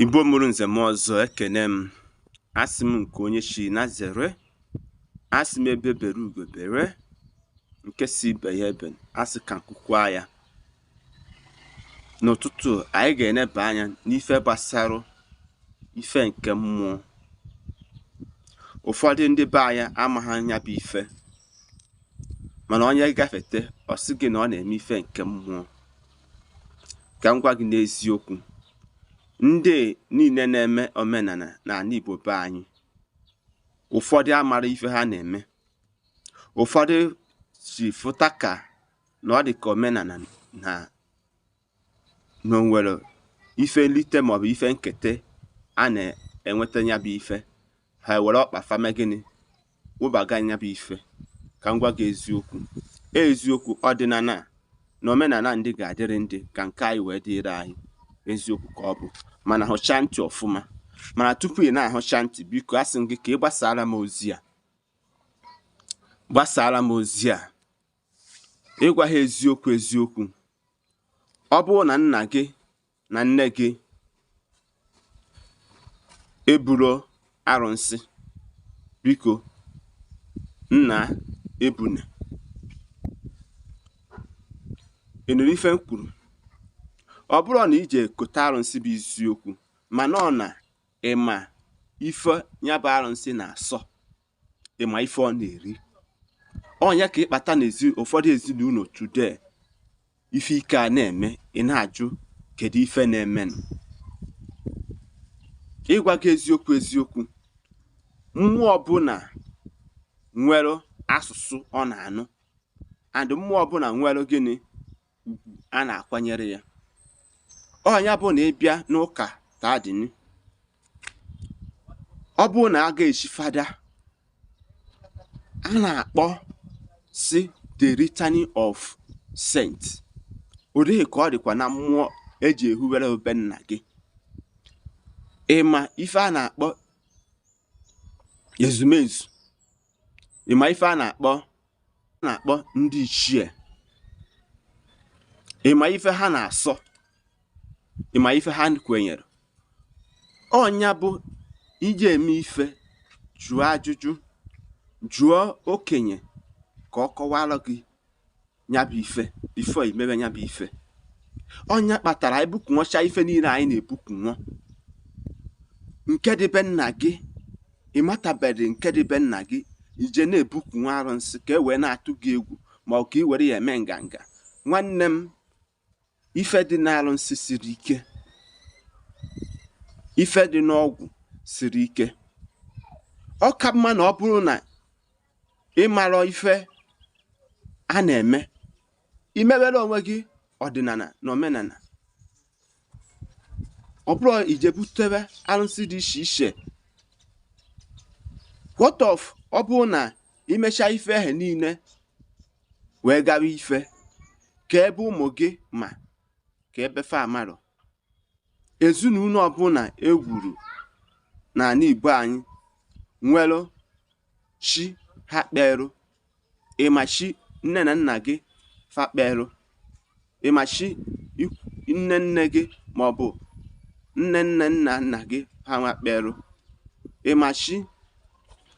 Igbo mụrụ nze m ọzọ ekene m. Asị m nke onye chi na zere, asị m ebe bere ugo bere, nke si ibe ya ebe asị ka nkwukwa ya. N'ụtụtụ anyị ga-eneba anya n'ife gbasara ife nke mmụọ. Ụfọdụ ndị be anyị amaghị anya bụ ife, mana onye gafete ọ sị gị na ọ na-eme ife nke mmụọ. Ka m gwa gị n'eziokwu, ndị niile na-eme omenala n'ala Igbo be anyị, ụfọdụ amara ife ha na-eme, ụfọdụ si fụta ka na ọ dị ka omenala na onwere ife nlite maọbụ ife nketa a na-enweta nya bụ ife, ha were ọkpa fama gịnị wụbaga nya bụ ife. Ka m gwa gị eziokwu ọdịnala na omenala ndị ga-adịrị ndị ka nke anyị wee dịrị anyị. Eziokwu ka ọ bụ, mana hụcha ntị ọfụma. Mana tupu ị na-ahụcha ntị, biko asị m gị ka ị gbasara m ozi a, ịgwa ha eziokwu. Ọ bụrụ na nna gị na nne gị eburo arụsị, biko nna ebune. Ị nụrụ ife m kwuru? Ọ bụrụ na ije kote arụsị bụ isiokwu, mana ọ na ịma ife ya bụ arụsị na-asọ, ịma ife ọ na-eri. Ọnya ka ịkpata ụfọdụ ezinụlọ today, ife ike a na-eme, ị na-ajụ kedu ife na-emenụ. Ịgwa gị eziokwu, mmụọ ọbụla nwere asụsụ ọ na-anụ, and mmụọ ọbụla nwere gịnị ugwu a na-akwanyere ya. Ọnya bụ na ịbịa n'ụka tadini, ọ bụrụ na a ga-echi fada, a na-akpọ si the returning of saint. Ọ dịghị ka ọ dịkwa na mmụọ eji ehuwere obe nna gị. Ịma ife a na-akpọ ezumezu, ịma ife a na-akpọ ndị ichie, ịma ife ha na-asọ, ịma ife ha kwenyere. Ọnya bụ ije eme ife, jụọ ajụjụ, jụọ okenye ka ọ kọwara gị nyabụ ife bifo imebe nyabụ ife. Ọnya kpatara ebukunwocha ife niile anyị na-ebukunwo. Nke dịbe nna gị ịmatabeghị, nke dịbe nna gị ije na-ebukunwo arụsị ka e wee na-atụ gị egwu, ma ọ ka i were ya eme nganga. Nwanne m, ife dị n'arụsị siri ike, ife dị n'ọgwụ siri ike. Ọ ka mma na ọ bụrụ na ịmara ife a na-eme, imewere onwe gị ọdịnala na omenala. Ọ bụrụ ije butere arụsị dị iche iche. What of ọ bụrụ na imecha ife ahụ niile wee gawa ife ka ebe ụmụ gị ma ka ebe fa amarọ. Ezinụlọ ọbụla egwuru n'ala Igbo anyị nwere chi ha kperụ. Ịma chi nne na nna gị fa kperụ, ịma chi nne nne gị maọbụ nne nne nna nna gị ha nwa kperụ, ịma chi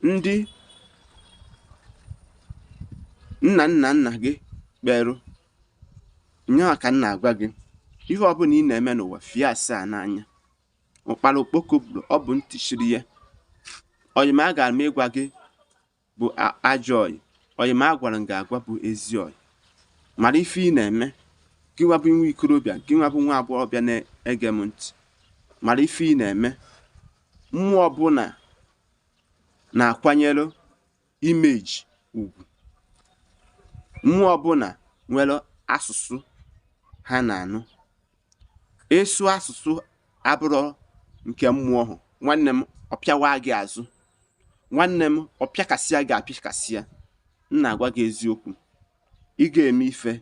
ndị nna nna nna gị kperụ. Nyaa ka m na-agwa gị, ihe ọbụla ị na-eme n'ụwa fie asaa n'anya. Ụkpara okpoko bụrụ ọ bụ ntị chiri ya. Oyima a gara m ịgwa gị bụ ajọ oyi, oyima a gwara m ga-agwa bụ ezi oyi. Mara ife ị na-eme, gị nwa bụ nwa ikorobịa, gị nwa bụ nwa agbọghọbịa na-ege m ntị. Mara ife ị na-eme. Mmụọ ọbụla na-akwanyere imeji ugwu. Mmụọ ọbụla nwere asụsụ ha na-anụ. Ịsụ asụsụ abụrụ nke mmụọ ahụ, nwanne m ọpịawa gị azụ, nwanne m ọpịakasịa gị apịakasịa. M na-agwa gị eziokwu, ị ga-eme ife,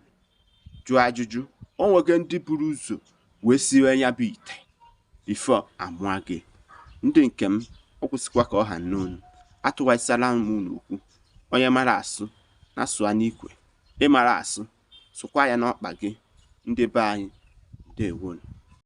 jụọ ajụjụ. O nwege ndị buru ụzọ wee siwe ya bụ ite bifo amụa gị. Ndị nke m, ọ kwụsịkwa ka ọ ha n'onu. Atụwasịala m n'okwu. Onye mara asụ na-asụa n'ikwe, ịmara asụ sụkwa ya n'ọkpa gị. Ndị be anyị, ndeewonu.